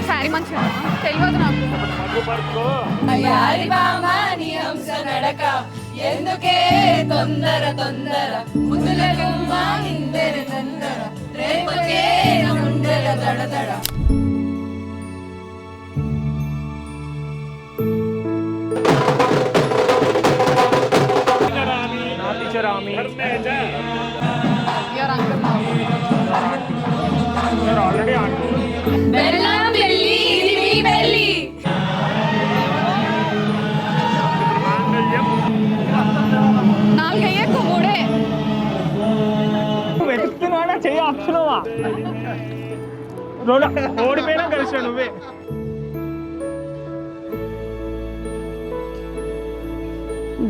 Sorry మంచిగా తెలియదు నాకు. ఎందుకే తొందర తొందర ముద్దులకు మా ఇందర తొందర రేపకే గుండెల దడదడ. వెతుకుతున్నాడా చెయ్యి ఆప్షనవా ఓడిపోయినా కలిసా నువ్వే.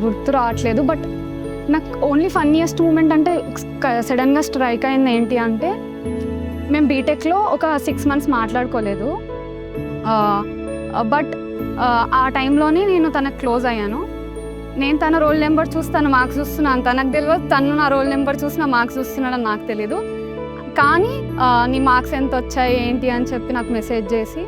గుర్తు రావట్లేదు, బట్ నాకు ఓన్లీ ఫన్నీయెస్ట్ మూమెంట్ అంటే సడన్గా స్ట్రైక్ అయింది ఏంటి అంటే, మేము బీటెక్లో ఒక 6 months మాట్లాడుకోలేదు, బట్ ఆ టైంలోనే నేను తనకు క్లోజ్ అయ్యాను. నేను తన రోల్ నెంబర్ చూసి తన మార్క్స్ చూస్తున్నాను, తనకు తెలియదు. తను నా రోల్ నెంబర్ చూసి నా మార్క్స్ చూస్తున్నాడని నాకు తెలీదు. కానీ నీ మార్క్స్ ఎంత వచ్చాయి ఏంటి అని చెప్పి నాకు మెసేజ్ చేసి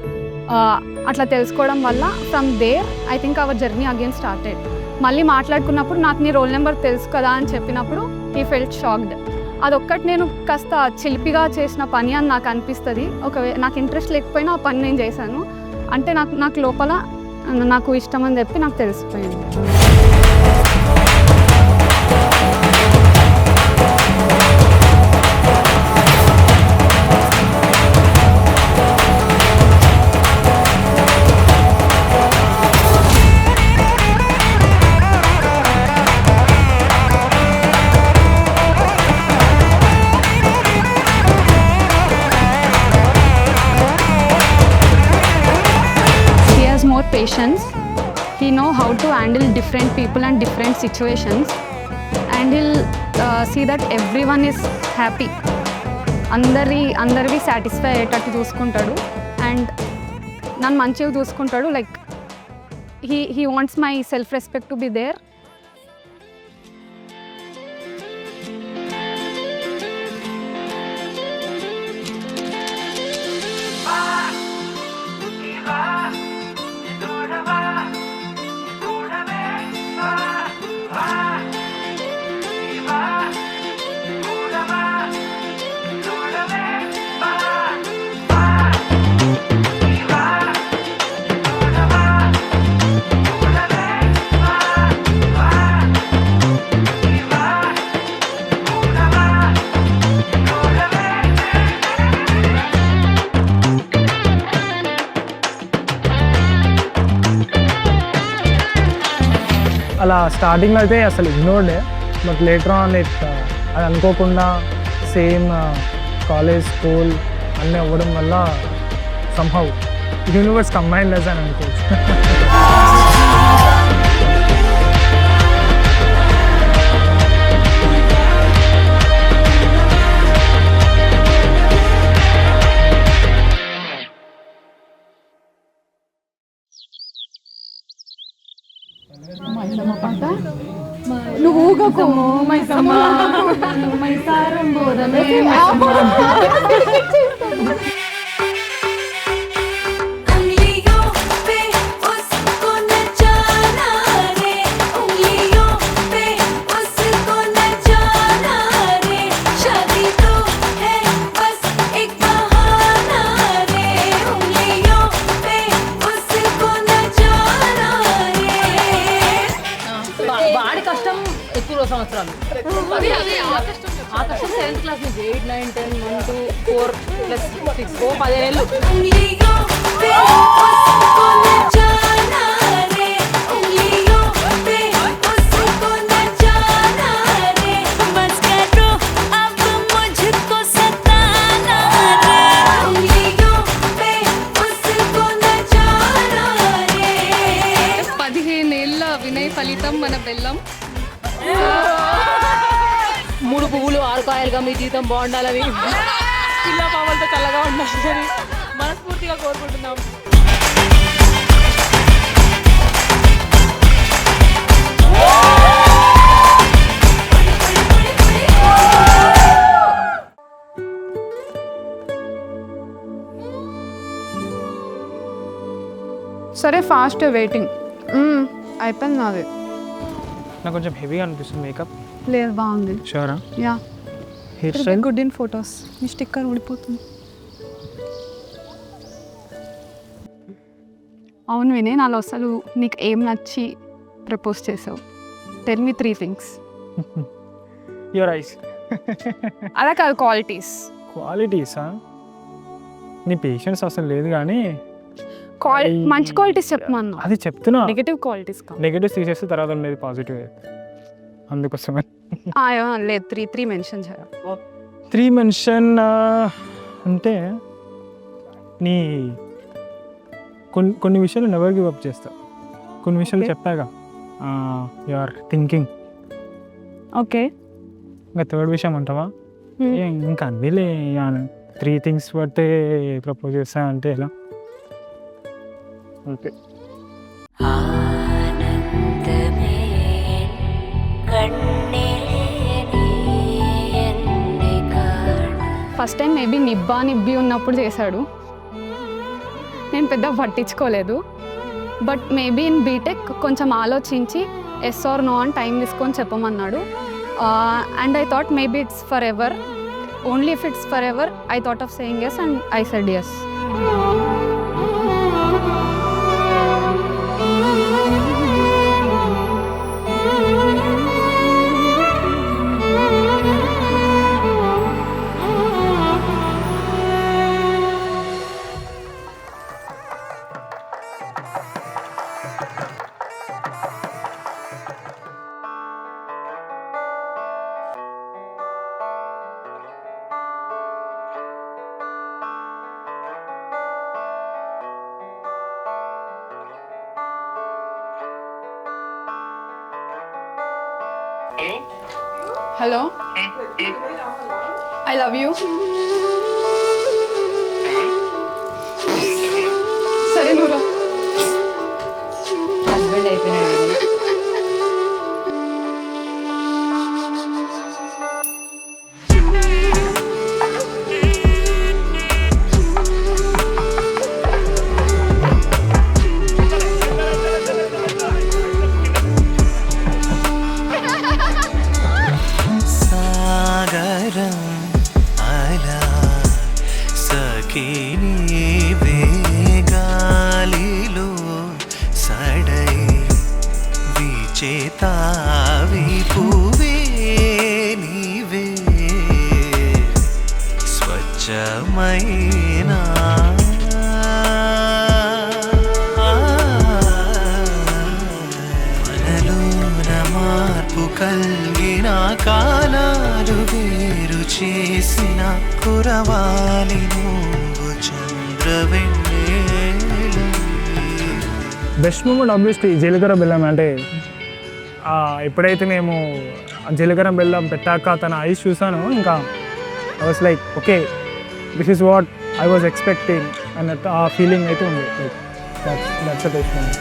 అట్లా తెలుసుకోవడం వల్ల from there I think our journey again started. మళ్ళీ మాట్లాడుకున్నప్పుడు నాకు నీ రోల్ నెంబర్ తెలుసు కదా అని చెప్పినప్పుడు హీ ఫెల్ట్ షాక్డ్. అదొక్కటి నేను కాస్త చిలిపిగా చేసిన పని అని నాకు అనిపిస్తుంది. ఒకవేళ నాకు ఇంట్రెస్ట్ లేకపోయినా ఆ పని నేను చేశాను అంటే నాకు లోపల నాకు ఇష్టం అని చెప్పి నాకు తెలిసిపోయింది. More patience, he know how to handle different people and different situations, and he'll see that everyone is happy. అందరివి సాటిస్ఫై అయ్యేటట్టు చూసుకుంటాడు అండ్ నన్ను మంచిగా చూసుకుంటాడు. Like he wants my self respect to be there. అలా స్టార్టింగ్లో అయితే అసలు ఇగ్నోర్డే, బట్ లేటర్ ఆన్ లైక్ అది అనుకోకుండా సేమ్ కాలేజ్ స్కూల్ అన్నీ అవ్వడం వల్ల సమ్హౌ యూనివర్స్ కంబైన్ లెస్ అని అనుకోవచ్చు. నువ్వు ఊగకు మైసమ్మ మైసారం బోధమే సంవత్సరాలు ఆ కష్టం 7th క్లాస్ నుంచి 8, 9, 10, 1, 2, 4 ప్లస్ 6 10 ఏళ్ళు. వినయ్ ఫలితం మన బెల్లం. 3 పువ్వులు 6 కాయలుగా మీ జీవితం బాగుండాలని, పిల్ల పాపలతో చల్లగా ఉండాలని మనస్ఫూర్తిగా కోరుకుంటున్నాం. సరే ఫాస్ట్ వెయిటింగ్. అయిపోయింది నాది. నాకు కొంచెం హెవీగా అనిపిస్తుంది మేకప్. లేదు బాగుంది. షూరా? Yeah. Hair style good in photos. మీ స్టిక్కర్ ఊడిపోతుంది. అవును వినే, నాలో అసలు నీకు ఏం నచ్చి ప్రపోజ్ చేసావు? Tell me 3 things. Your eyes. అలా కాదు, క్వాలిటీస్. క్వాలిటీసా? నీ పేషెన్స్ అసలు లేదు కానీ మంచి క్వాలిటీస్ చెప్పమన్నా. అది చెప్తున్నా. నెగటివ్ క్వాలిటీస్ కాదు. నెగటివ్స్ తీసేస్తే తర్వాత ఉండేది పాజిటివ్. అందుకోసమే లేదు, 3 మెన్షన్ చేయాలి. 3 మెన్షన్ అంటే నీ కొన్ని విషయాలు నెవర్ గివ్ అప్ చేస్తా. కొన్ని విషయాలు చెప్పాగా, యు ఆర్ థింకింగ్. ఓకే. ఇంకా 3rd విషయం అంటావా? ఇంకా అన్నీలే 3 things బట్టే ప్రపోజ్ చేస్తా అంటే ఎలా? Okay. First time maybe nibbi ఉన్నప్పుడు చేశాడు. నేను పెద్ద పట్టించుకోలేదు. బట్ మేబీ ఇన్ బీటెక్ కొంచెం ఆలోచించి ఎస్ ఆర్ నో అని టైం తీసుకొని చెప్పమన్నాడు. And I thought maybe it's forever. Only if it's forever I thought of saying yes and I said yes. Hello, I love you. సరే Noora. Husband అయిపోయినాడు. గాలిలో సడై విచేతావి పువే నీవే స్వచ్ఛమైన మనలోన మార్పు కలిగిన కాలాలు వేరు చేసిన కురవాలి నువ్వు చంద్రవెన్నెల. బెస్ట్ మూమెంట్ ఆబ్వియస్లీ జీలకర్ర బెల్లం. అంటే ఎప్పుడైతే మేము జీలకర్ర బెల్లం పెట్టాక తన ఐస్ చూసాను, ఇంకా I was like okay, this is what I was expecting అన్నట్టు ఆ ఫీలింగ్ అయితే ఉంది. Like that's best moment.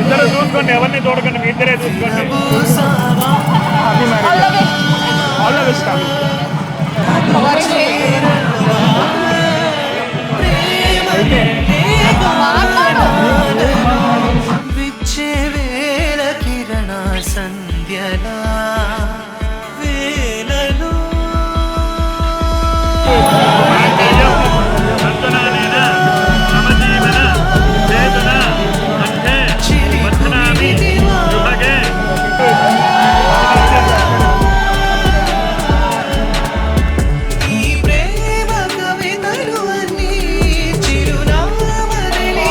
ఇద్దరు చూసుకోండి, ఎవరిని చూడకండి, మీ ఇద్దరే చూసుకోండి. Happy marriage. All the best. విచ్చే వేళ కిరణ సంధ్యలా వేలలో ఈ ప్రేమ కవితలు అన్నీ చిరునామలే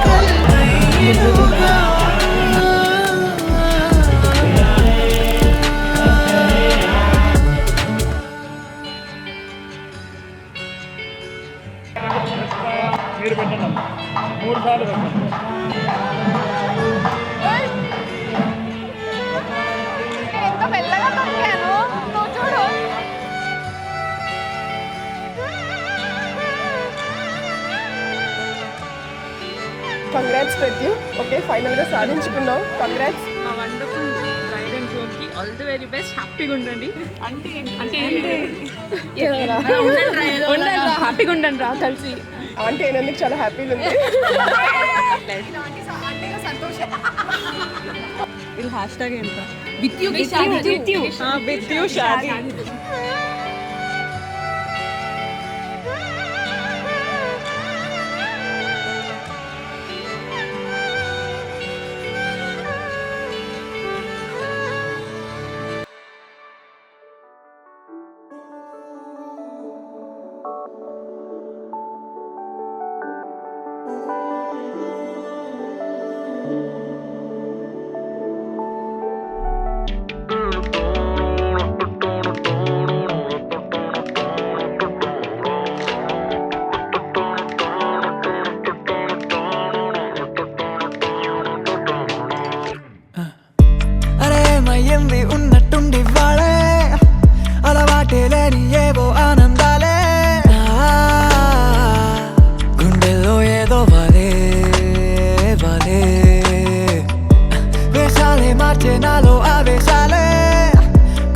కల్పనలుగా. మీరు పెట్టండి, 3 సార్లు పెట్టండి. ఎంత మెల్లగా తొక్కాను, నువ్వు చూడు. కంగ్రాట్స్ ప్రతి. ఓకే, ఫైనల్గా సాధించుకున్నావు. కంగ్రాట్స్. మా వండర్ఫుల్ బ్రైడ్ అండ్ గ్రూమ్కి ఆల్ ది వెరీ బెస్ట్. హ్యాపీగా ఉండండి. అంటే హ్యాపీగా ఉండండి రా కలిసి. ఆంటీ అయినందుకు చాలా హ్యాపీగా ఉంది. ఇది హ్యాష్‌ట్యాగ్ ఏంట? With you with you Shaadi. అరే మయ్యంది ఉన్నట్టుండి వాడే అలవాటే లేని ఏవో ఆనందాలే గుండెల్లో ఏదో వాలే వాలే వేషాలే మార్చే నాలో ఆవేశాలే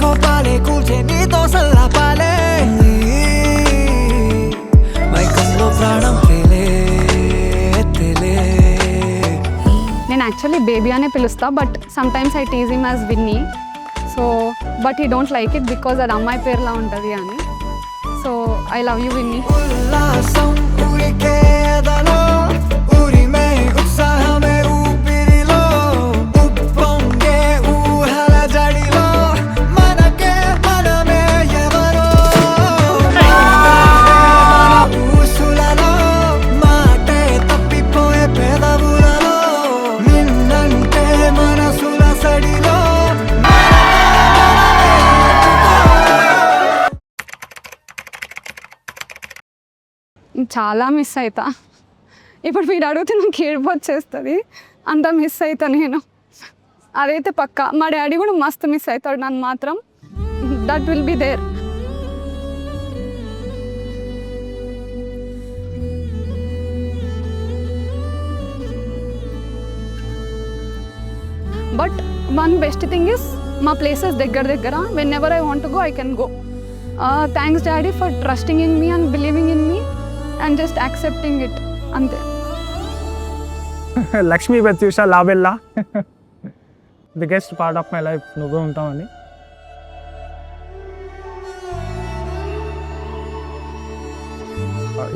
కోపాలే కూల్చే నీతో సల్లాపాలే మైకంలో ప్రాణం తేలే తేలే. నేను యాక్చువల్లీ బేబీ అనే పిలుస్తా, but sometimes I tease him as Winnie. So but he don't like it because అది అమ్మాయి పేరులా ఉంటుంది అని. So I love you Winnie. ఉల్లాసం ఉరికేదలో ఉరిమే ఉత్సాహమే ఊపిరిలో ఉప్పొంగే ఊహల జడిలో మనకే మనమే ఎవరో మన ఊసులలో మాటే తప్పిపోయే పెదవులలో నిన్నంటే మనసుల సడిలో చాలా మిస్ అవుతా. ఇప్పుడు మీరు అడిగితే నాకు ఏడుపు వచ్చేస్తుంది, అంత మిస్ అవుతా నేను. అదైతే పక్కా. మా డాడీ కూడా మస్తు మిస్ అవుతాడు నన్ను మాత్రం. That will be there. But one best thing is మా ప్లేసెస్ దగ్గర దగ్గర. Whenever I want go I can go. Thanks daddy for trusting in me and believing in me and just accepting it, అంతే. లక్ష్మీ ప్రత్యూష లాబెల్లా biggest part of my life నువ్వే ఉంటావని.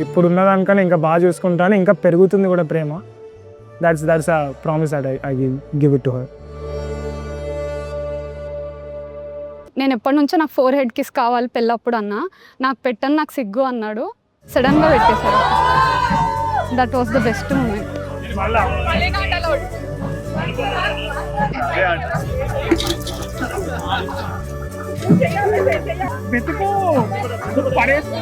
ఇప్పుడున్న దానికన్నా ఇంకా బాగా చూసుకుంటాను, ఇంకా పెరుగుతుంది కూడా ప్రేమ. That's a promise that I give it to her. నేను ఎప్పటి నుంచో నాకు 4 head kiss కావాలి పెళ్ళప్పుడు అన్నా. నాకు పెట్టని నాకు సిగ్గు అన్నాడు, సడన్గా పెట్టేశాడు. That was the best moment. పరేసుకో